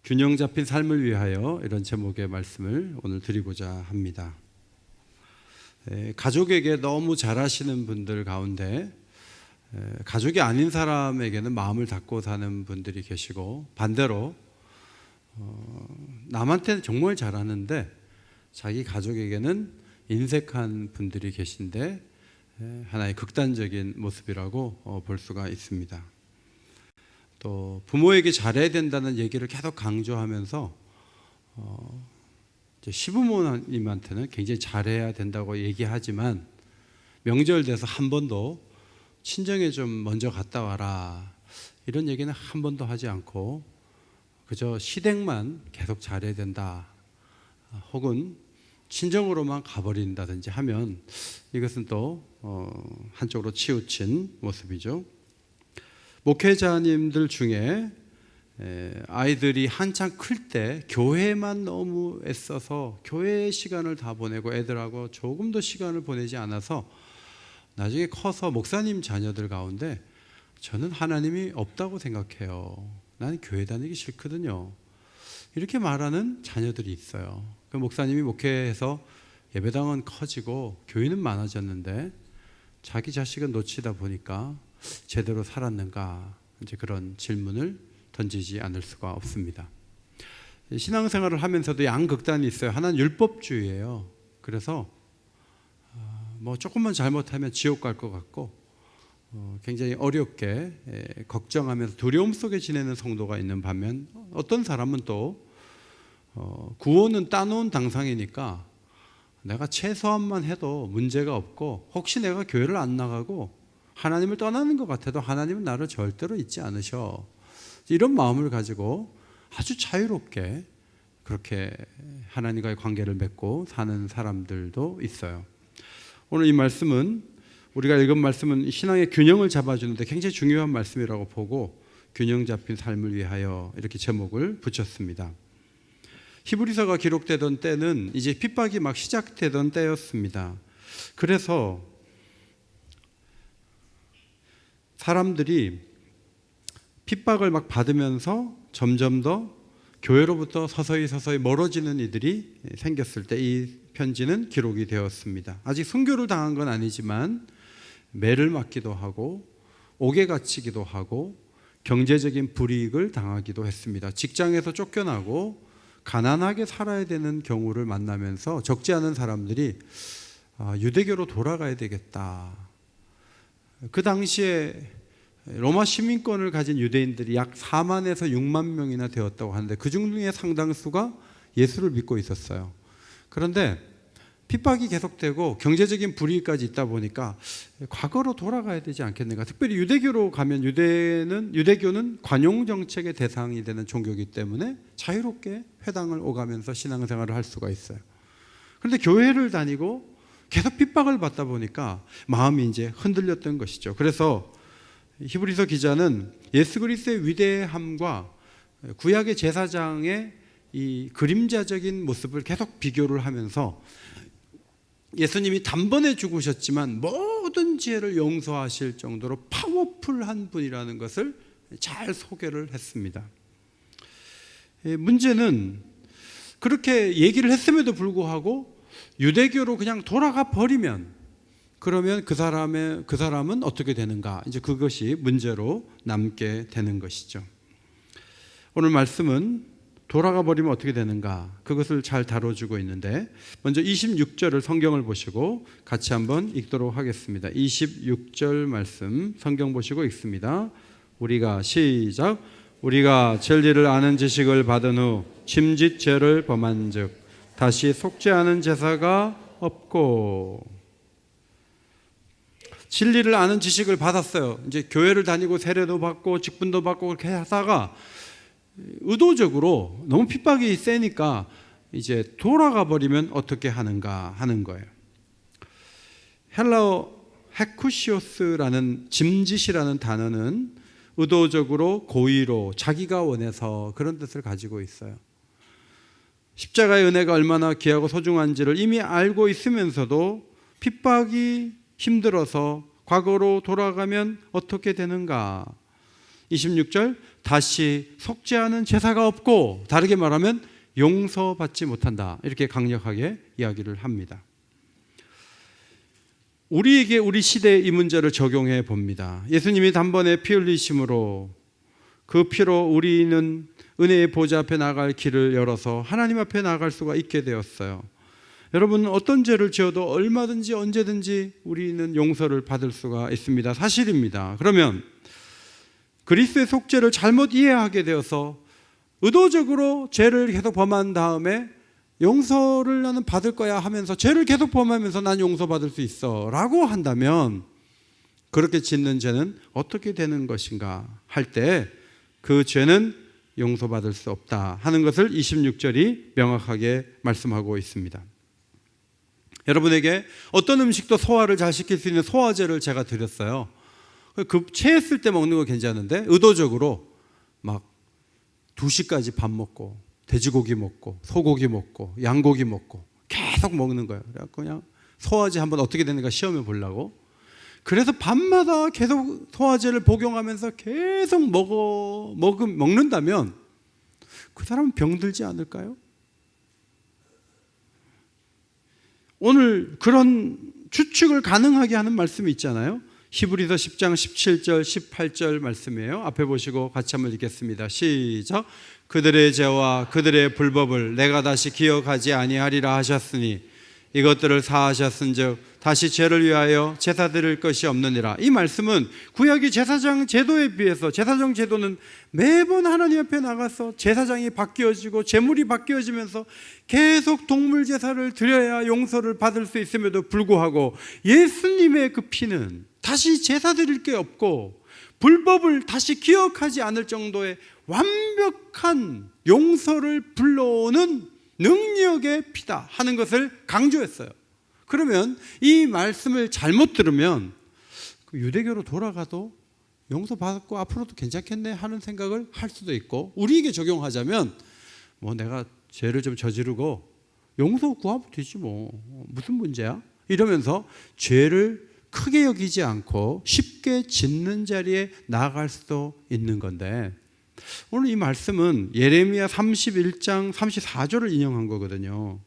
균형 잡힌 삶을 위하여 이런 제목의 말씀을 오늘 드리고자 합니다. 가족에게 너무 잘하시는 분들 가운데 가족이 아닌 사람에게는 마음을 닫고 사는 분들이 계시고, 반대로 남한테는 정말 잘하는데 자기 가족에게는 인색한 분들이 계신데 하나의 극단적인 모습이라고 볼 수가 있습니다. 또 부모에게 잘해야 된다는 얘기를 계속 강조하면서 시부모님한테는 굉장히 잘해야 된다고 얘기하지만 명절 돼서 한 번도 친정에 좀 먼저 갔다 와라 이런 얘기는 한 번도 하지 않고 그저 시댁만 계속 잘해야 된다, 혹은 친정으로만 가버린다든지 하면 이것은 또 한쪽으로 치우친 모습이죠. 목회자님들 중에 아이들이 한창 클 때 교회만 너무 애써서 교회 시간을 다 보내고 애들하고 조금 더 시간을 보내지 않아서 나중에 커서 목사님 자녀들 가운데 저는 하나님이 없다고 생각해요, 나는 교회 다니기 싫거든요, 이렇게 말하는 자녀들이 있어요. 그 목사님이 목회해서 예배당은 커지고 교인은 많아졌는데 자기 자식은 놓치다 보니까 제대로 살았는가, 이제 그런 질문을 던지지 않을 수가 없습니다. 신앙생활을 하면서도 양극단이 있어요. 하나는 율법주의예요. 그래서 뭐 조금만 잘못하면 지옥 갈 것 같고 굉장히 어렵게 걱정하면서 두려움 속에 지내는 성도가 있는 반면, 어떤 사람은 또 구원은 따놓은 당상이니까 내가 최소한만 해도 문제가 없고, 혹시 내가 교회를 안 나가고 하나님을 떠나는 것 같아도 하나님은 나를 절대로 잊지 않으셔, 이런 마음을 가지고 아주 자유롭게 그렇게 하나님과의 관계를 맺고 사는 사람들도 있어요. 오늘 이 말씀은, 우리가 읽은 말씀은 신앙의 균형을 잡아주는데 굉장히 중요한 말씀이라고 보고 균형 잡힌 삶을 위하여 이렇게 제목을 붙였습니다. 히브리서가 기록되던 때는 이제 핍박이 막 시작되던 때였습니다. 그래서 사람들이 핍박을 막 받으면서 점점 더 교회로부터 서서히 멀어지는 이들이 생겼을 때 이 편지는 기록이 되었습니다. 아직 순교를 당한 건 아니지만 매를 맞기도 하고 옥에 갇히기도 하고 경제적인 불이익을 당하기도 했습니다. 직장에서 쫓겨나고 가난하게 살아야 되는 경우를 만나면서 적지 않은 사람들이 유대교로 돌아가야 되겠다. 그 당시에 로마 시민권을 가진 유대인들이 약 4만에서 6만 명이나 되었다고 하는데 그 중에 상당수가 예수를 믿고 있었어요. 그런데 핍박이 계속되고 경제적인 불이익까지 있다 보니까 과거로 돌아가야 되지 않겠는가. 특별히 유대교로 가면 유대교는 관용 정책의 대상이 되는 종교이기 때문에 자유롭게 회당을 오가면서 신앙생활을 할 수가 있어요. 그런데 교회를 다니고 계속 핍박을 받다 보니까 마음이 이제 흔들렸던 것이죠. 그래서 히브리서 기자는 예수 그리스도의 위대함과 구약의 제사장의 이 그림자적인 모습을 계속 비교를 하면서 예수님이 단번에 죽으셨지만 모든 죄를 용서하실 정도로 파워풀한 분이라는 것을 잘 소개를 했습니다. 문제는 그렇게 얘기를 했음에도 불구하고 유대교로 그냥 돌아가 버리면, 그러면 그 사람은 어떻게 되는가? 이제 그것이 문제로 남게 되는 것이죠. 오늘 말씀은 돌아가 버리면 어떻게 되는가? 그것을 잘 다뤄주고 있는데, 먼저 26절을 성경을 보시고 같이 한번 읽도록 하겠습니다. 26절 말씀 성경 보시고 읽습니다. 우리가 시작. 우리가 진리를 아는 지식을 받은 후 침짓 죄를 범한즉 다시 속죄하는 제사가 없고. 진리를 아는 지식을 받았어요. 이제 교회를 다니고 세례도 받고 직분도 받고 그렇게 하다가 의도적으로 너무 핍박이 세니까 이제 돌아가 버리면 어떻게 하는가 하는 거예요. 헬라어 헤쿠시오스라는 짐짓이라는 단어는 의도적으로 고의로 자기가 원해서 그런 뜻을 가지고 있어요. 십자가의 은혜가 얼마나 귀하고 소중한지를 이미 알고 있으면서도 핍박이 힘들어서 과거로 돌아가면 어떻게 되는가? 26절, 다시 속죄하는 제사가 없고, 다르게 말하면 용서받지 못한다, 이렇게 강력하게 이야기를 합니다. 우리에게 우리 시대에 이 문제를 적용해 봅니다. 예수님이 단번에 피 흘리심으로, 그 피로 우리는 은혜의 보좌 앞에 나갈 길을 열어서 하나님 앞에 나갈 수가 있게 되었어요. 여러분, 어떤 죄를 지어도 얼마든지 언제든지 우리는 용서를 받을 수가 있습니다. 사실입니다. 그러면 그리스도의 속죄를 잘못 이해하게 되어서 의도적으로 죄를 계속 범한 다음에 용서를 나는 받을 거야 하면서 죄를 계속 범하면서 난 용서받을 수 있어 라고 한다면, 그렇게 짓는 죄는 어떻게 되는 것인가 할 때 그 죄는 용서받을 수 없다 하는 것을 26절이 명확하게 말씀하고 있습니다. 여러분에게 어떤 음식도 소화를 잘 시킬 수 있는 소화제를 제가 드렸어요. 체했을 때 먹는 거 괜찮은데 의도적으로 막 2시까지 밥 먹고 돼지고기 먹고 소고기 먹고 양고기 먹고 계속 먹는 거예요. 그래갖고 그냥 소화제 한번 어떻게 되는가 시험해 보려고. 그래서 밤마다 계속 소화제를 복용하면서 계속 먹는다면 그 사람은 병들지 않을까요? 오늘 그런 추측을 가능하게 하는 말씀이 있잖아요. 히브리서 10장 17절 18절 말씀이에요. 앞에 보시고 같이 한번 읽겠습니다. 시작. 그들의 죄와 그들의 불법을 내가 다시 기억하지 아니하리라 하셨으니 이것들을 사하셨은즉 다시 죄를 위하여 제사 드릴 것이 없느니라. 이 말씀은 구약의 제사장 제도에 비해서, 제사장 제도는 매번 하나님 앞에 나가서 제사장이 바뀌어지고 제물이 바뀌어지면서 계속 동물 제사를 드려야 용서를 받을 수 있음에도 불구하고, 예수님의 그 피는 다시 제사 드릴 게 없고 불법을 다시 기억하지 않을 정도의 완벽한 용서를 불러오는 능력의 피다 하는 것을 강조했어요. 그러면 이 말씀을 잘못 들으면 유대교로 돌아가도 용서받고 앞으로도 괜찮겠네 하는 생각을 할 수도 있고, 우리에게 적용하자면 뭐 내가 죄를 좀 저지르고 용서 구하면 되지 뭐 무슨 문제야? 이러면서 죄를 크게 여기지 않고 쉽게 짓는 자리에 나아갈 수도 있는 건데, 오늘 이 말씀은 예레미야 31장 34절을 인용한 거거든요.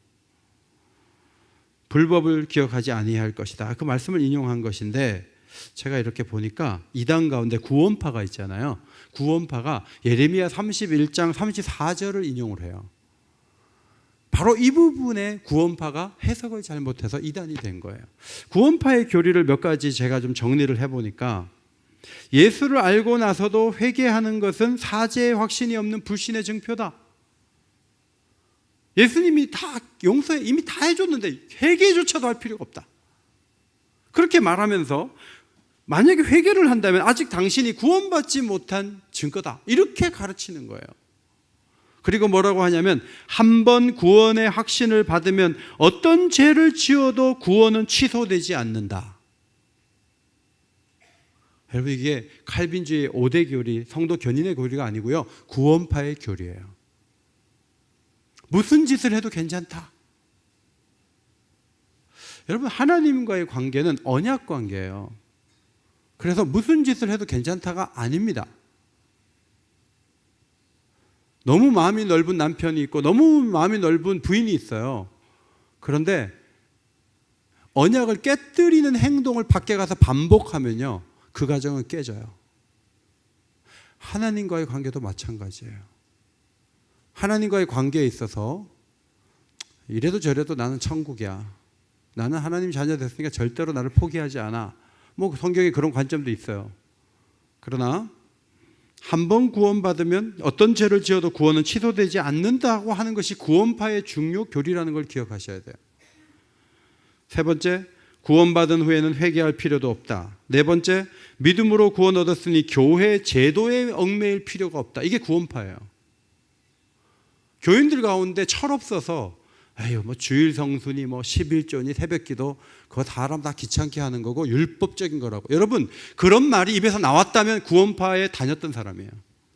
불법을 기억하지 아니할 것이다, 그 말씀을 인용한 것인데, 제가 이렇게 보니까 이단 가운데 구원파가 있잖아요. 구원파가 예레미야 31장 34절을 인용을 해요. 바로 이 부분에 구원파가 해석을 잘못해서 이단이 된 거예요. 구원파의 교리를 몇 가지 제가 좀 정리를 해보니까, 예수를 알고 나서도 회개하는 것은 사죄의 확신이 없는 불신의 증표다. 예수님이 다 용서해 이미 다 해줬는데 회개조차도 할 필요가 없다. 그렇게 말하면서 만약에 회개를 한다면 아직 당신이 구원받지 못한 증거다, 이렇게 가르치는 거예요. 그리고 뭐라고 하냐면, 한 번 구원의 확신을 받으면 어떤 죄를 지어도 구원은 취소되지 않는다. 여러분, 이게 칼빈주의 5대 교리, 성도 견인의 교리가 아니고요, 구원파의 교리예요. 무슨 짓을 해도 괜찮다. 여러분, 하나님과의 관계는 언약 관계예요. 그래서 무슨 짓을 해도 괜찮다가 아닙니다. 너무 마음이 넓은 남편이 있고 너무 마음이 넓은 부인이 있어요. 그런데 언약을 깨뜨리는 행동을 밖에 가서 반복하면요, 그 가정은 깨져요. 하나님과의 관계도 마찬가지예요. 하나님과의 관계에 있어서 이래도 저래도 나는 천국이야, 나는 하나님 자녀 됐으니까 절대로 나를 포기하지 않아, 뭐 성경에 그런 관점도 있어요. 그러나 한 번 구원받으면 어떤 죄를 지어도 구원은 취소되지 않는다고 하는 것이 구원파의 중요 교리라는 걸 기억하셔야 돼요. 세 번째, 구원받은 후에는 회개할 필요도 없다. 네 번째, 믿음으로 구원 얻었으니 교회 제도에 얽매일 필요가 없다. 이게 구원파예요. 교인들 가운데 철없어서 에휴, 뭐 주일 성수니 뭐 11조니 새벽기도 그거 사람 다 귀찮게 하는 거고 율법적인 거라고. 여러분, 그런 말이 입에서 나왔다면 구원파에 다녔던 사람이에요.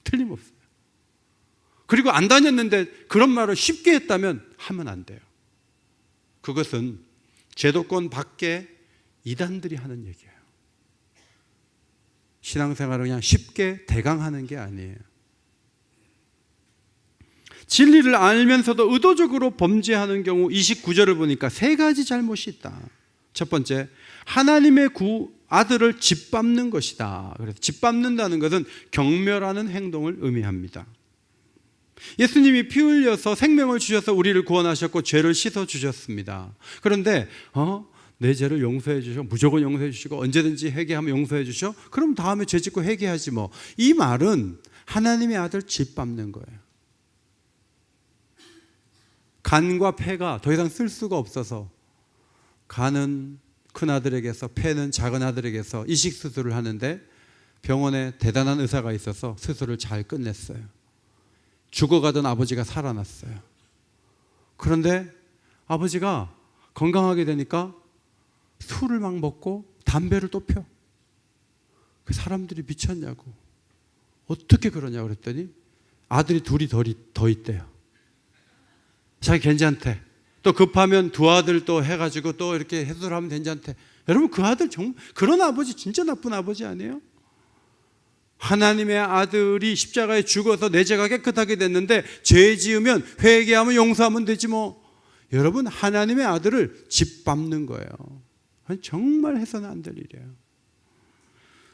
틀림없어요. 그리고 안 다녔는데 그런 말을 쉽게 했다면 하면 안 돼요. 그것은 제도권 밖에 이단들이 하는 얘기예요. 신앙생활을 그냥 쉽게 대강하는 게 아니에요. 진리를 알면서도 의도적으로 범죄하는 경우 29절을 보니까 세 가지 잘못이 있다. 첫 번째, 하나님의 아들을 짓밟는 것이다. 그래서 짓밟는다는 것은 경멸하는 행동을 의미합니다. 예수님이 피 흘려서 생명을 주셔서 우리를 구원하셨고 죄를 씻어 주셨습니다. 그런데 내 죄를 용서해 주셔, 무조건 용서해 주시고 언제든지 회개하면 용서해 주셔, 그럼 다음에 죄 짓고 회개하지 뭐. 이 말은 하나님의 아들 짓밟는 거예요. 간과 폐가 더 이상 쓸 수가 없어서 간은 큰아들에게서 폐는 작은아들에게서 이식 수술을 하는데 병원에 대단한 의사가 있어서 수술을 잘 끝냈어요. 죽어가던 아버지가 살아났어요. 그런데 아버지가 건강하게 되니까 술을 막 먹고 담배를 또 펴. 그 사람들이 미쳤냐고, 어떻게 그러냐고 그랬더니 아들이 둘이 더 있대요. 자기 괜찮대. 또 급하면 두 아들 또 해가지고 또 이렇게 해소하면 괜찮대. 여러분, 그 아들 정말, 그런 아버지 진짜 나쁜 아버지 아니에요? 하나님의 아들이 십자가에 죽어서 내 죄가 깨끗하게 됐는데 죄 지으면 회개하면 용서하면 되지 뭐. 여러분, 하나님의 아들을 짓밟는 거예요. 정말 해서는 안 될 일이에요.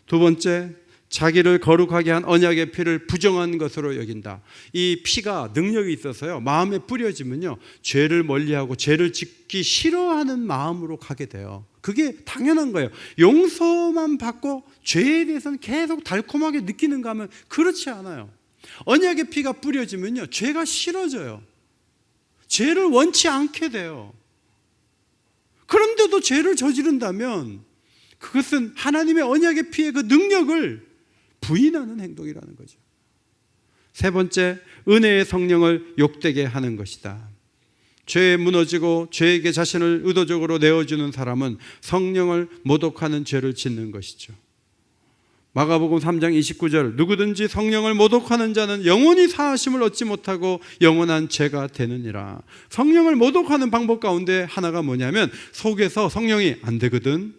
두 번째, 자기를 거룩하게 한 언약의 피를 부정한 것으로 여긴다. 이 피가 능력이 있어서요, 마음에 뿌려지면요 죄를 멀리하고 죄를 짓기 싫어하는 마음으로 가게 돼요. 그게 당연한 거예요. 용서만 받고 죄에 대해서는 계속 달콤하게 느끼는가 하면 그렇지 않아요. 언약의 피가 뿌려지면요 죄가 싫어져요. 죄를 원치 않게 돼요. 그런데도 죄를 저지른다면 그것은 하나님의 언약의 피의 그 능력을 부인하는 행동이라는 거죠. 세 번째, 은혜의 성령을 욕되게 하는 것이다. 죄에 무너지고 죄에게 자신을 의도적으로 내어주는 사람은 성령을 모독하는 죄를 짓는 것이죠. 마가복음 3장 29절, 누구든지 성령을 모독하는 자는 영원히 사하심을 얻지 못하고 영원한 죄가 되느니라. 성령을 모독하는 방법 가운데 하나가 뭐냐면, 속에서 성령이 안 되거든,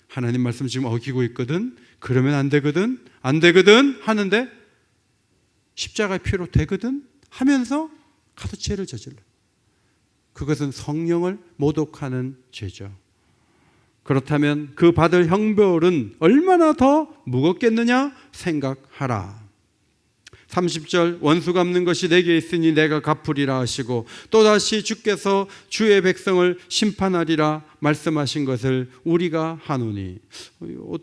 하나님 말씀 지금 어기고 있거든, 그러면 안 되거든 하는데 십자가의 피로 되거든 하면서 가서 죄를 저질러. 그것은 성령을 모독하는 죄죠. 그렇다면 그 받을 형벌은 얼마나 더 무겁겠느냐 생각하라. 30절, 원수 갚는 것이 내게 있으니 내가 갚으리라 하시고 또다시 주께서 주의 백성을 심판하리라 말씀하신 것을 우리가 하노니.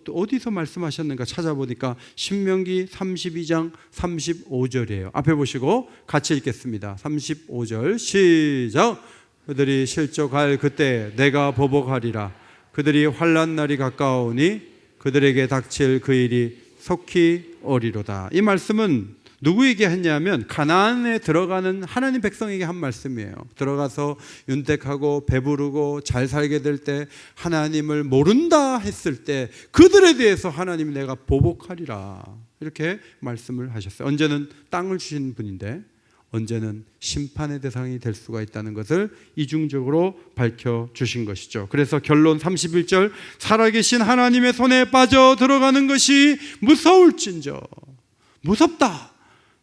어디서 말씀하셨는가 찾아보니까 신명기 32장 35절이에요. 앞에 보시고 같이 읽겠습니다. 35절 시작. 그들이 실족할 그때 내가 보복하리라. 그들이 환난 날이 가까우니 그들에게 닥칠 그 일이 속히 오리로다. 이 말씀은 누구에게 했냐면 가나안에 들어가는 하나님 백성에게 한 말씀이에요. 들어가서 윤택하고 배부르고 잘 살게 될 때, 하나님을 모른다 했을 때 그들에 대해서 하나님이 내가 보복하리라, 이렇게 말씀을 하셨어요. 언제는 땅을 주신 분인데 언제는 심판의 대상이 될 수가 있다는 것을 이중적으로 밝혀주신 것이죠. 그래서 결론 31절, 살아계신 하나님의 손에 빠져 들어가는 것이 무서울진저. 무섭다.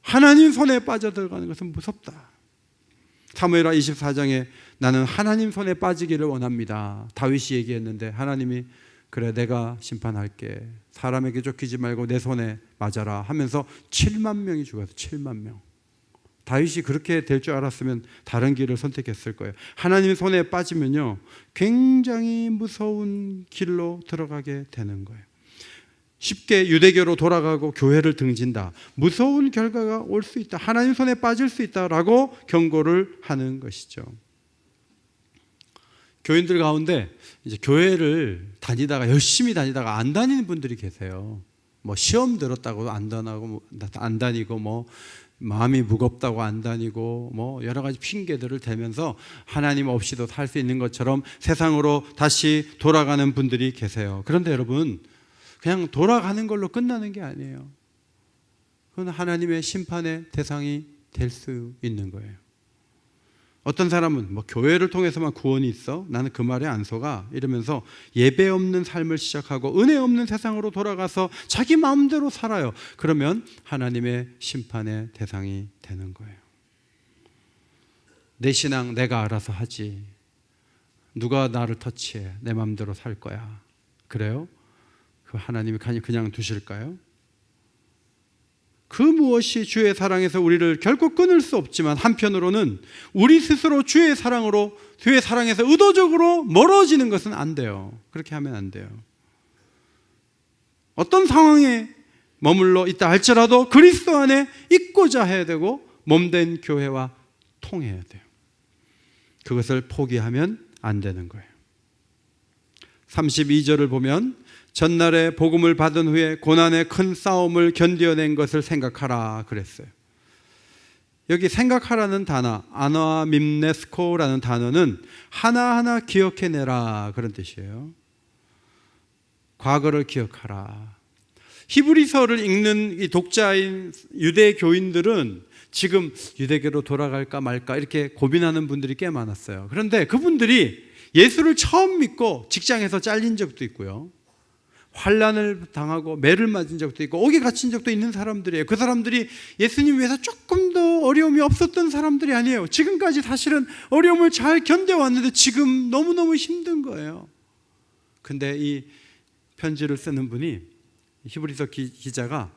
하나님 손에 빠져들어가는 것은 무섭다. 사무엘하 24장에 나는 하나님 손에 빠지기를 원합니다, 다윗이 얘기했는데 하나님이 그래 내가 심판할게, 사람에게 쫓기지 말고 내 손에 맞아라 하면서 7만 명이 죽어서 7만 명. 다윗이 그렇게 될 줄 알았으면 다른 길을 선택했을 거예요. 하나님 손에 빠지면요 굉장히 무서운 길로 들어가게 되는 거예요. 쉽게 유대교로 돌아가고 교회를 등진다, 무서운 결과가 올 수 있다, 하나님 손에 빠질 수 있다라고 경고를 하는 것이죠. 교인들 가운데 이제 교회를 다니다가 열심히 다니다가 안 다니는 분들이 계세요. 뭐 시험 들었다고 안 다니고 뭐 마음이 무겁다고 안 다니고 뭐 여러 가지 핑계들을 대면서 하나님 없이도 살 수 있는 것처럼 세상으로 다시 돌아가는 분들이 계세요. 그런데 여러분, 그냥 돌아가는 걸로 끝나는 게 아니에요. 그건 하나님의 심판의 대상이 될 수 있는 거예요. 어떤 사람은 뭐 교회를 통해서만 구원이 있어? 나는 그 말에 안 속아. 이러면서 예배 없는 삶을 시작하고 은혜 없는 세상으로 돌아가서 자기 마음대로 살아요. 그러면 하나님의 심판의 대상이 되는 거예요. 내 신앙 내가 알아서 하지. 누가 나를 터치해. 내 마음대로 살 거야. 그래요? 그 하나님이 그냥 두실까요? 그 무엇이 주의 사랑에서 우리를 결코 끊을 수 없지만 한편으로는 우리 스스로 주의 사랑에서 의도적으로 멀어지는 것은 안 돼요. 그렇게 하면 안 돼요. 어떤 상황에 머물러 있다 할지라도 그리스도 안에 있고자 해야 되고 몸된 교회와 통해야 돼요. 그것을 포기하면 안 되는 거예요. 32절을 보면 전날에 복음을 받은 후에 고난의 큰 싸움을 견뎌낸 것을 생각하라 그랬어요. 여기 생각하라는 단어, 아나밈네스코라는 단어는 하나하나 기억해내라 그런 뜻이에요. 과거를 기억하라. 히브리서를 읽는 이 독자인 유대 교인들은 지금 유대교로 돌아갈까 말까 이렇게 고민하는 분들이 꽤 많았어요. 그런데 그분들이 예수를 처음 믿고 직장에서 잘린 적도 있고요, 환난을 당하고 매를 맞은 적도 있고 옥에 갇힌 적도 있는 사람들이에요. 그 사람들이 예수님 위해서 조금 더 어려움이 없었던 사람들이 아니에요. 지금까지 사실은 어려움을 잘 견뎌왔는데 지금 너무너무 힘든 거예요. 근데 이 편지를 쓰는 분이, 히브리서 기자가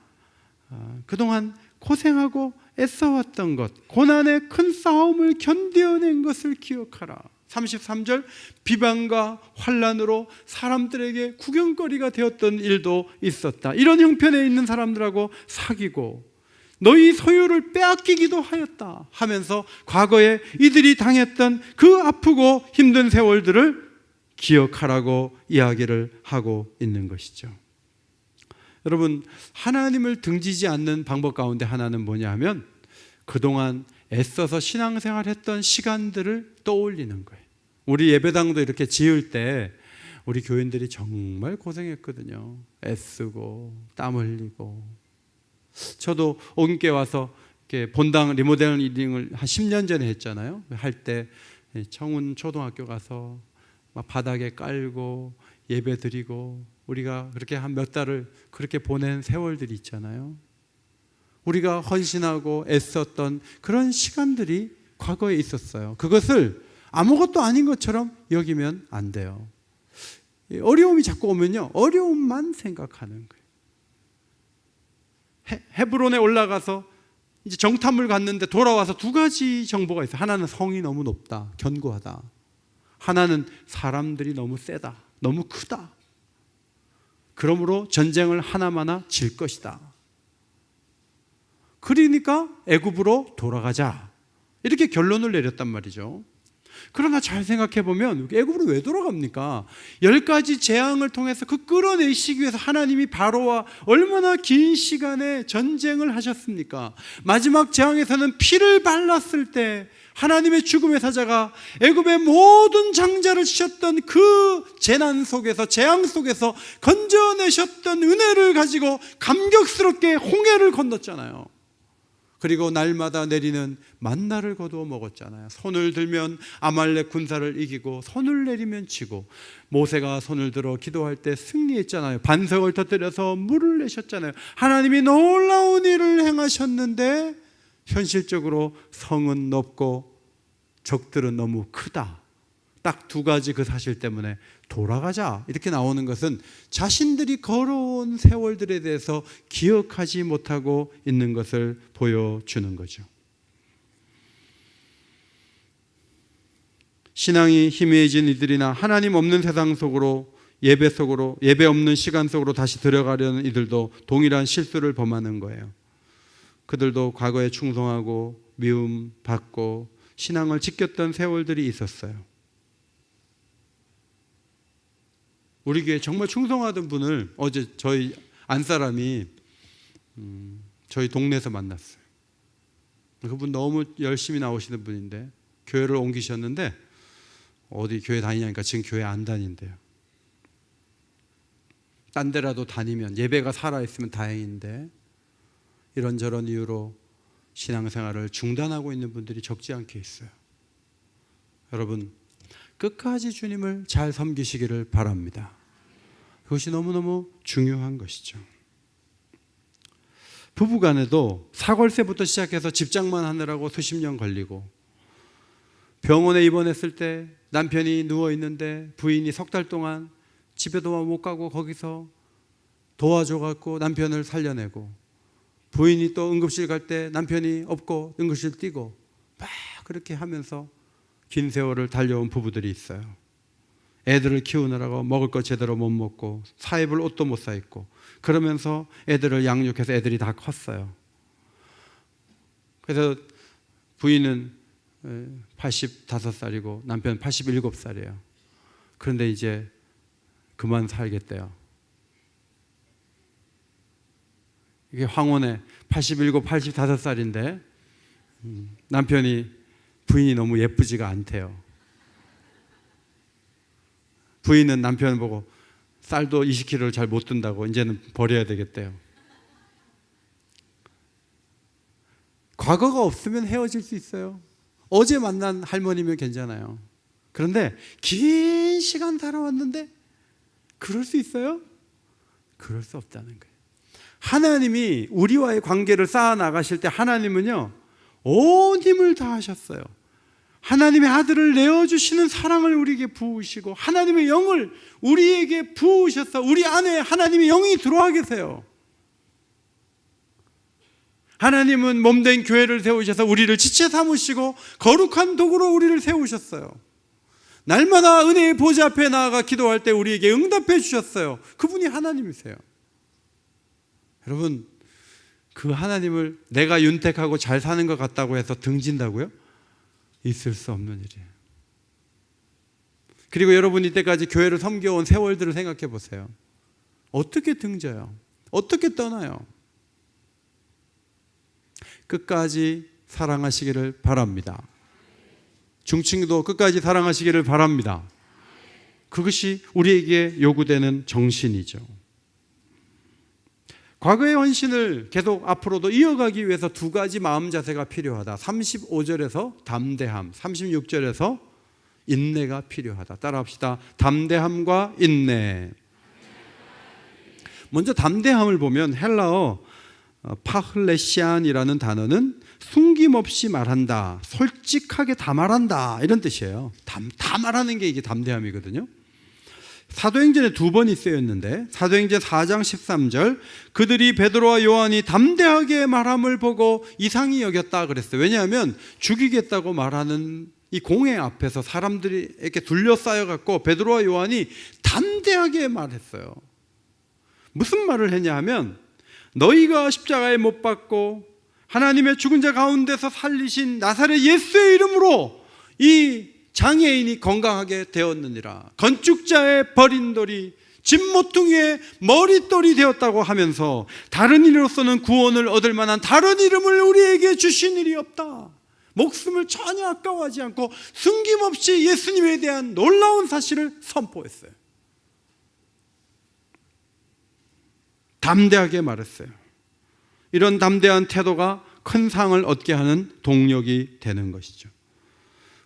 그동안 고생하고 애써왔던 것, 고난의 큰 싸움을 견뎌낸 것을 기억하라. 33절, 비방과 환난으로 사람들에게 구경거리가 되었던 일도 있었다. 이런 형편에 있는 사람들하고 사귀고 너희 소유를 빼앗기기도 하였다 하면서 과거에 이들이 당했던 그 아프고 힘든 세월들을 기억하라고 이야기를 하고 있는 것이죠. 여러분, 하나님을 등지지 않는 방법 가운데 하나는 뭐냐 하면 그동안 애써서 신앙생활했던 시간들을 떠올리는 거예요. 우리 예배당도 이렇게 지을 때 우리 교인들이 정말 고생했거든요. 애쓰고 땀 흘리고. 저도 옥인교회 와서 이렇게 본당 리모델링을 한 10년 전에 했잖아요. 할 때 청운 초등학교 가서 막 바닥에 깔고 예배 드리고 우리가 그렇게 한 몇 달을 그렇게 보낸 세월들이 있잖아요. 우리가 헌신하고 애썼던 그런 시간들이 과거에 있었어요. 그것을 아무것도 아닌 것처럼 여기면 안 돼요. 어려움이 자꾸 오면요, 어려움만 생각하는 거예요. 헤브론에 올라가서 이제 정탐을 갔는데 돌아와서 두 가지 정보가 있어요. 하나는 성이 너무 높다, 견고하다. 하나는 사람들이 너무 세다, 너무 크다. 그러므로 전쟁을 하나마나 질 것이다. 그러니까 애굽으로 돌아가자, 이렇게 결론을 내렸단 말이죠. 그러나 잘 생각해 보면 애굽으로 왜 돌아갑니까? 10가지 재앙을 통해서 그 끌어내시기 위해서 하나님이 바로와 얼마나 긴 시간에 전쟁을 하셨습니까? 마지막 재앙에서는 피를 발랐을 때 하나님의 죽음의 사자가 애굽의 모든 장자를 치셨던 그 재난 속에서, 재앙 속에서 건져내셨던 은혜를 가지고 감격스럽게 홍해를 건넜잖아요. 그리고 날마다 내리는 만나를 거두어 먹었잖아요. 손을 들면 아말렉 군사를 이기고 손을 내리면 지고, 모세가 손을 들어 기도할 때 승리했잖아요. 반석을 터뜨려서 물을 내셨잖아요. 하나님이 놀라운 일을 행하셨는데 현실적으로 성은 높고 적들은 너무 크다. 딱 두 가지 그 사실 때문에 돌아가자 이렇게 나오는 것은 자신들이 걸어온 세월들에 대해서 기억하지 못하고 있는 것을 보여주는 거죠. 신앙이 희미해진 이들이나 하나님 없는 세상 속으로, 예배 없는 시간 속으로 다시 들어가려는 이들도 동일한 실수를 범하는 거예요. 그들도 과거에 충성하고 미움 받고 신앙을 지켰던 세월들이 있었어요. 우리 교회 정말 충성하던 분을 어제 저희 안사람이 저희 동네에서 만났어요. 그분 너무 열심히 나오시는 분인데 교회를 옮기셨는데 어디 교회 다니냐니까 지금 교회 안 다닌대요. 딴 데라도 다니면, 예배가 살아있으면 다행인데 이런저런 이유로 신앙생활을 중단하고 있는 분들이 적지 않게 있어요. 여러분, 끝까지 주님을 잘 섬기시기를 바랍니다. 그것이 너무너무 중요한 것이죠. 부부간에도 사골세부터 시작해서 집장만 하느라고 수십 년 걸리고, 병원에 입원했을 때 남편이 누워 있는데 부인이 석 달 동안 집에도 못 가고 거기서 도와줘갖고 남편을 살려내고, 부인이 또 응급실 갈 때 남편이 없고 응급실 뛰고, 막 그렇게 하면서 긴 세월을 달려온 부부들이 있어요. 애들을 키우느라고 먹을 거 제대로 못 먹고 사 입을 옷도 못 사 입고, 그러면서 애들을 양육해서 애들이 다 컸어요. 그래서 부인은 85살이고 남편 87살이에요. 그런데 이제 그만 살겠대요. 이게 황혼에 87, 85살인데 남편이 부인이 너무 예쁘지가 않대요. 부인은 남편 보고 쌀도 20kg를 잘 못 든다고 이제는 버려야 되겠대요. 과거가 없으면 헤어질 수 있어요. 어제 만난 할머니면 괜찮아요. 그런데 긴 시간 살아왔는데 그럴 수 있어요? 그럴 수 없다는 거예요. 하나님이 우리와의 관계를 쌓아 나가실 때 하나님은요, 온 힘을 다하셨어요. 하나님의 아들을 내어주시는 사랑을 우리에게 부으시고 하나님의 영을 우리에게 부으셔서 우리 안에 하나님의 영이 들어와 계세요. 하나님은 몸된 교회를 세우셔서 우리를 지체 삼으시고 거룩한 도구로 우리를 세우셨어요. 날마다 은혜의 보좌 앞에 나아가 기도할 때 우리에게 응답해 주셨어요. 그분이 하나님이세요. 여러분, 그 하나님을 내가 윤택하고 잘 사는 것 같다고 해서 등진다고요? 있을 수 없는 일이에요. 그리고 여러분 이때까지 교회를 섬겨온 세월들을 생각해 보세요. 어떻게 등져요? 어떻게 떠나요? 끝까지 사랑하시기를 바랍니다. 중층도 끝까지 사랑하시기를 바랍니다. 그것이 우리에게 요구되는 정신이죠. 과거의 헌신을 계속 앞으로도 이어가기 위해서 두 가지 마음 자세가 필요하다. 35절에서 담대함, 36절에서 인내가 필요하다. 따라합시다. 담대함과 인내. 먼저 담대함을 보면 헬라어 파흘레시안이라는 단어는 숨김없이 말한다, 솔직하게 다 말한다, 이런 뜻이에요. 다 말하는 게 이게 담대함이거든요. 사도행전에 두 번이 쓰였는데 사도행전 4장 13절, 그들이 베드로와 요한이 담대하게 말함을 보고 이상히 여겼다 그랬어요. 왜냐하면 죽이겠다고 말하는 이 공회 앞에서 사람들이 이렇게 둘러싸여 갖고 베드로와 요한이 담대하게 말했어요. 무슨 말을 했냐 하면, 너희가 십자가에 못 박고 하나님의 죽은 자 가운데서 살리신 나사렛 예수의 이름으로 이 장애인이 건강하게 되었느니라. 건축자의 버린 돌이 집모퉁이의 머릿돌이 되었다고 하면서 다른 이로서는 구원을 얻을 만한 다른 이름을 우리에게 주신 일이 없다. 목숨을 전혀 아까워하지 않고 숨김없이 예수님에 대한 놀라운 사실을 선포했어요. 담대하게 말했어요. 이런 담대한 태도가 큰 상을 얻게 하는 동력이 되는 것이죠.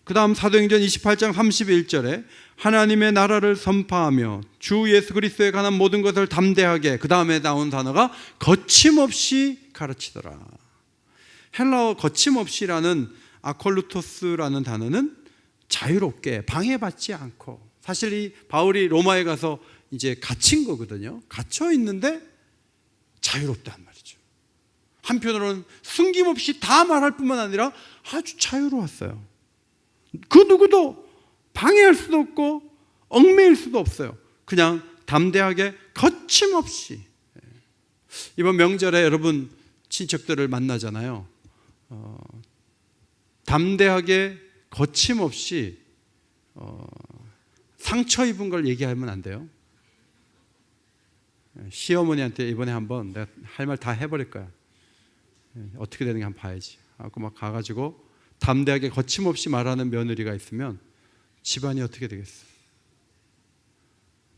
그 다음 사도행전 28장 31절에 하나님의 나라를 선포하며 주 예수 그리스도에 관한 모든 것을 담대하게, 그 다음에 나온 단어가 거침없이 가르치더라. 헬라어 거침없이라는 아콜루토스라는 단어는 자유롭게, 방해받지 않고, 사실 이 바울이 로마에 가서 이제 갇힌 거거든요. 갇혀 있는데 자유롭단 말이죠. 한편으로는 숨김없이 다 말할 뿐만 아니라 아주 자유로웠어요. 그 누구도 방해할 수도 없고 얽매일 수도 없어요. 그냥 담대하게 거침없이. 이번 명절에 여러분 친척들을 만나잖아요. 담대하게 거침없이 상처 입은 걸 얘기하면 안 돼요. 시어머니한테 이번에 한번 내가 할 말 다 해버릴 거야. 어떻게 되는지 한번 봐야지 하고 막 가가지고 담대하게 거침없이 말하는 며느리가 있으면 집안이 어떻게 되겠어?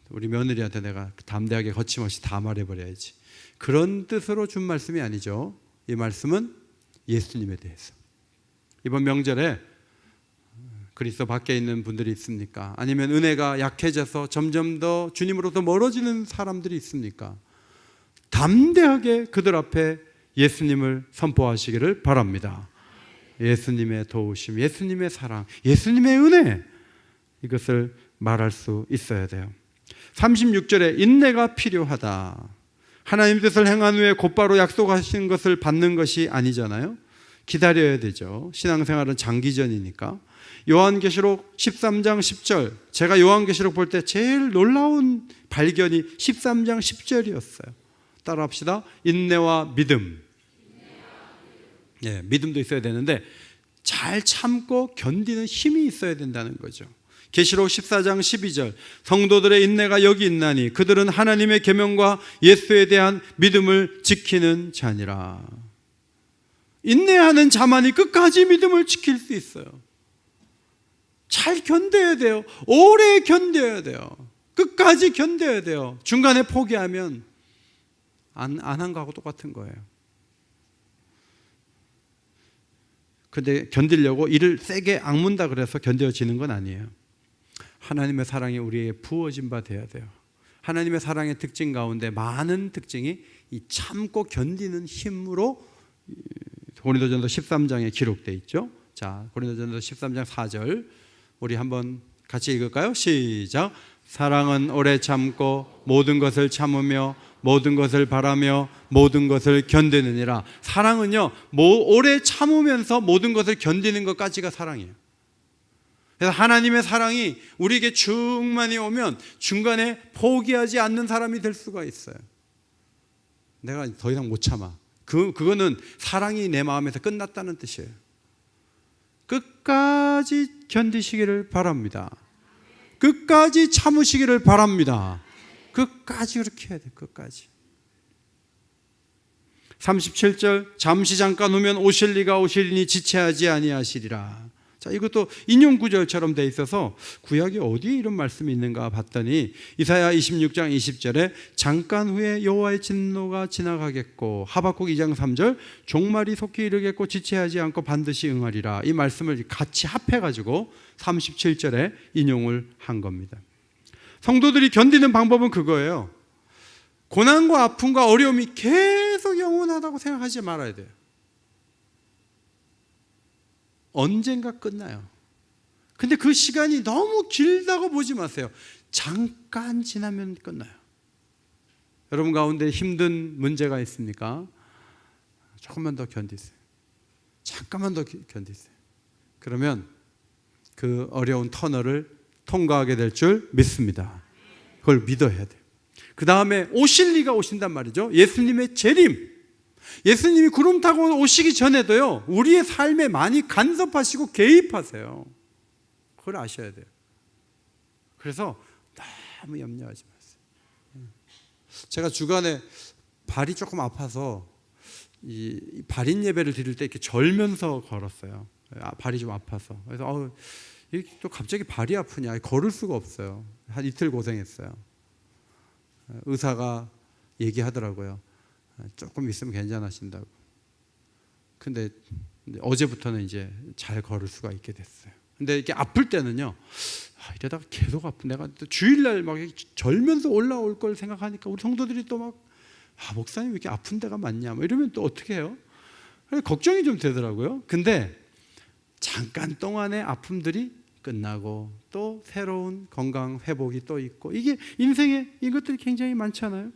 우리 며느리한테 내가 담대하게 거침없이 다 말해버려야지. 그런 뜻으로 준 말씀이 아니죠. 이 말씀은 예수님에 대해서. 이번 명절에 그리스도 밖에 있는 분들이 있습니까? 아니면 은혜가 약해져서 점점 더 주님으로부터 멀어지는 사람들이 있습니까? 담대하게 그들 앞에 예수님을 선포하시기를 바랍니다. 예수님의 도우심, 예수님의 사랑, 예수님의 은혜, 이것을 말할 수 있어야 돼요. 36절에 인내가 필요하다. 하나님 뜻을 행한 후에 곧바로 약속하신 것을 받는 것이 아니잖아요. 기다려야 되죠. 신앙생활은 장기전이니까. 요한계시록 13장 10절, 제가 요한계시록 볼 때 제일 놀라운 발견이 13장 10절이었어요. 따라합시다. 인내와 믿음. 예, 믿음도 있어야 되는데 잘 참고 견디는 힘이 있어야 된다는 거죠. 계시록 14장 12절, 성도들의 인내가 여기 있나니 그들은 하나님의 계명과 예수에 대한 믿음을 지키는 자니라. 인내하는 자만이 끝까지 믿음을 지킬 수 있어요. 잘 견뎌야 돼요. 오래 견뎌야 돼요. 끝까지 견뎌야 돼요. 중간에 포기하면 안 한 거하고 똑같은 거예요. 근데 견디려고 이를 세게 악문다 그래서 견뎌지는 건 아니에요. 하나님의 사랑이 우리에게 부어진 바 돼야 돼요. 하나님의 사랑의 특징 가운데 많은 특징이 이 참고 견디는 힘으로 고린도전서 13장에 기록되어 있죠. 자, 고린도전서 13장 4절 우리 한번 같이 읽을까요? 시작. 사랑은 오래 참고 모든 것을 참으며 모든 것을 바라며 모든 것을 견디느니라. 사랑은요, 오래 참으면서 모든 것을 견디는 것까지가 사랑이에요. 그래서 하나님의 사랑이 우리에게 충만히 오면 중간에 포기하지 않는 사람이 될 수가 있어요. 내가 더 이상 못 참아. 그거는 사랑이 내 마음에서 끝났다는 뜻이에요. 끝까지 견디시기를 바랍니다. 끝까지 참으시기를 바랍니다. 끝까지 그렇게 해야 돼요. 끝까지. 37절, 잠시 잠깐 후면 오실 리가 오시리니 지체하지 아니하시리라. 자, 이것도 인용 구절처럼 돼 있어서 구약에 어디에 이런 말씀이 있는가 봤더니 이사야 26장 20절에 잠깐 후에 여호와의 진노가 지나가겠고, 하박국 2장 3절 종말이 속히 이르겠고 지체하지 않고 반드시 응하리라. 이 말씀을 같이 합해가지고 37절에 인용을 한 겁니다. 성도들이 견디는 방법은 그거예요. 고난과 아픔과 어려움이 계속 영원하다고 생각하지 말아야 돼요. 언젠가 끝나요. 근데 그 시간이 너무 길다고 보지 마세요. 잠깐 지나면 끝나요. 여러분 가운데 힘든 문제가 있습니까? 조금만 더 견디세요. 잠깐만 더 견디세요. 그러면 그 어려운 터널을 통과하게 될 줄 믿습니다. 그걸 믿어야 돼요. 그 다음에 오실 리가 오신단 말이죠. 예수님의 재림. 예수님이 구름 타고 오시기 전에도요, 우리의 삶에 많이 간섭하시고 개입하세요. 그걸 아셔야 돼요. 그래서 너무 염려하지 마세요. 제가 주간에 발이 조금 아파서 이 발인 예배를 드릴 때 이렇게 절면서 걸었어요. 발이 좀 아파서. 그래서 또 갑자기 발이 아프냐, 걸을 수가 없어요. 한 이틀 고생했어요. 의사가 얘기하더라고요. 조금 있으면 괜찮아진다고. 근데 어제부터는 이제 잘 걸을 수가 있게 됐어요. 근데 이렇게 아플 때는요, 이러다가 계속 아픈, 내가 또 주일날 막 절면서 올라올 걸 생각하니까 우리 성도들이 또 막, 목사님 왜 이렇게 아픈 데가 많냐, 뭐 이러면 또 어떻게 해요? 걱정이 좀 되더라고요. 근데 잠깐 동안의 아픔들이 끝나고 또 새로운 건강 회복이 또 있고, 이게 인생에 이것들이 굉장히 많잖아요.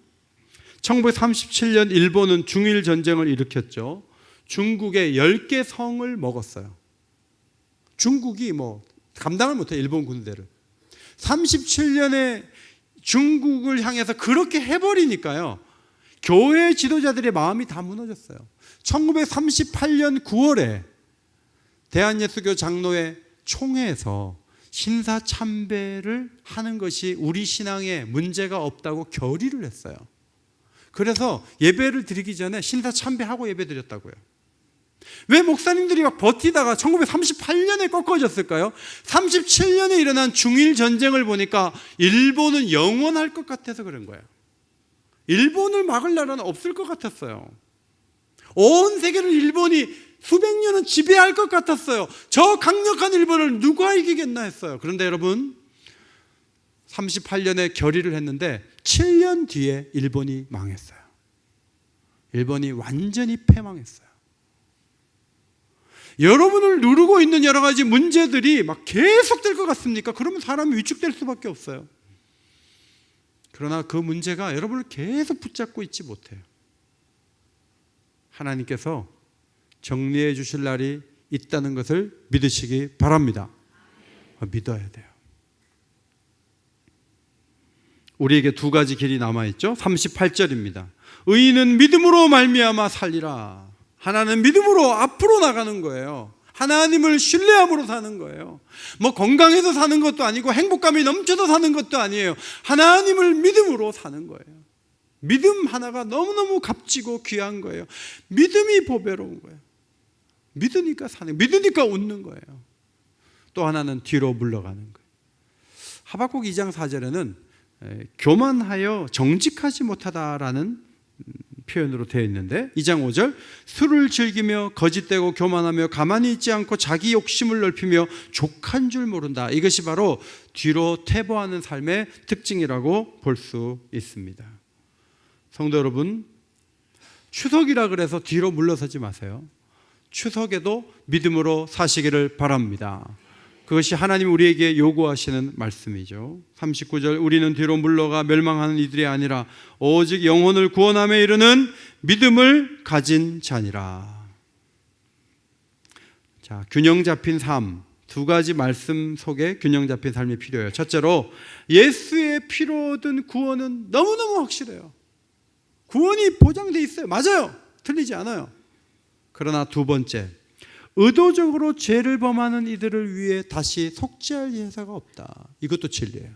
1937년 일본은 중일 전쟁을 일으켰죠. 중국의 10개 성을 먹었어요. 중국이 감당을 못해, 일본 군대를. 37년에 중국을 향해서 그렇게 해버리니까요, 교회 지도자들의 마음이 다 무너졌어요. 1938년 9월에 대한예수교 장로회 총회에서 신사참배를 하는 것이 우리 신앙에 문제가 없다고 결의를 했어요. 그래서 예배를 드리기 전에 신사참배하고 예배 드렸다고요. 왜 목사님들이 막 버티다가 1938년에 꺾어졌을까요? 37년에 일어난 중일 전쟁을 보니까 일본은 영원할 것 같아서 그런 거예요. 일본을 막을 나라는 없을 것 같았어요. 온 세계를 일본이 수백 년은 지배할 것 같았어요. 저 강력한 일본을 누가 이기겠나 했어요. 그런데 여러분, 38년에 결의를 했는데 7년 뒤에 일본이 망했어요. 일본이 완전히 패망했어요. 여러분을 누르고 있는 여러 가지 문제들이 막 계속될 것 같습니까? 그러면 사람이 위축될 수밖에 없어요. 그러나 그 문제가 여러분을 계속 붙잡고 있지 못해요. 하나님께서 정리해 주실 날이 있다는 것을 믿으시기 바랍니다. 믿어야 돼요. 우리에게 두 가지 길이 남아있죠. 38절입니다. 의인은 믿음으로 말미암아 살리라. 하나는 믿음으로 앞으로 나가는 거예요. 하나님을 신뢰함으로 사는 거예요. 뭐 건강해서 사는 것도 아니고 행복감이 넘쳐서 사는 것도 아니에요. 하나님을 믿음으로 사는 거예요. 믿음 하나가 너무너무 값지고 귀한 거예요. 믿음이 보배로운 거예요. 믿으니까 사는, 믿으니까 웃는 거예요. 또 하나는 뒤로 물러가는 거예요. 하박국 2장 4절에는 교만하여 정직하지 못하다라는 표현으로 되어 있는데 2장 5절 술을 즐기며 거짓되고 교만하며 가만히 있지 않고 자기 욕심을 넓히며 족한 줄 모른다. 이것이 바로 뒤로 퇴보하는 삶의 특징이라고 볼 수 있습니다. 성도 여러분, 추석이라 그래서 뒤로 물러서지 마세요. 추석에도 믿음으로 사시기를 바랍니다. 그것이 하나님 우리에게 요구하시는 말씀이죠. 39절 우리는 뒤로 물러가 멸망하는 이들이 아니라 오직 영혼을 구원함에 이르는 믿음을 가진 자니라. 자, 균형 잡힌 삶, 두 가지 말씀 속에 균형 잡힌 삶이 필요해요. 첫째로 예수의 피로 얻은 구원은 너무너무 확실해요. 구원이 보장돼 있어요. 맞아요. 틀리지 않아요. 그러나 두 번째, 의도적으로 죄를 범하는 이들을 위해 다시 속죄할 예사가 없다. 이것도 진리예요.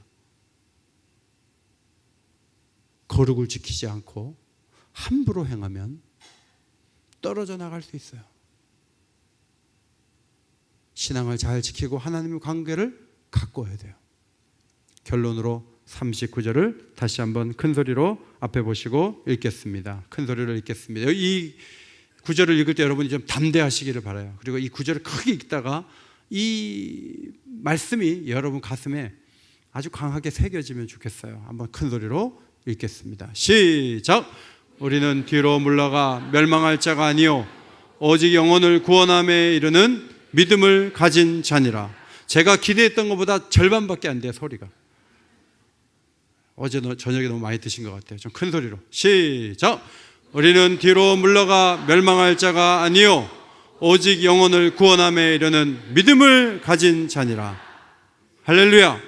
거룩을 지키지 않고 함부로 행하면 떨어져 나갈 수 있어요. 신앙을 잘 지키고 하나님의 관계를 가꿔야 돼요. 결론으로 39절을 다시 한번 큰 소리로 앞에 보시고 읽겠습니다. 큰 소리로 읽겠습니다. 이 구절을 읽을 때 여러분이 좀 담대하시기를 바라요. 그리고 이 구절을 크게 읽다가 이 말씀이 여러분 가슴에 아주 강하게 새겨지면 좋겠어요. 한번 큰 소리로 읽겠습니다. 시작! 우리는 뒤로 물러가 멸망할 자가 아니요 오직 영혼을 구원함에 이르는 믿음을 가진 자니라. 제가 기대했던 것보다 절반밖에 안 돼요. 소리가. 어제 저녁에 너무 많이 드신 것 같아요. 좀 큰 소리로 시작! 우리는 뒤로 물러가 멸망할 자가 아니요 오직 영혼을 구원함에 이르는 믿음을 가진 자니라. 할렐루야.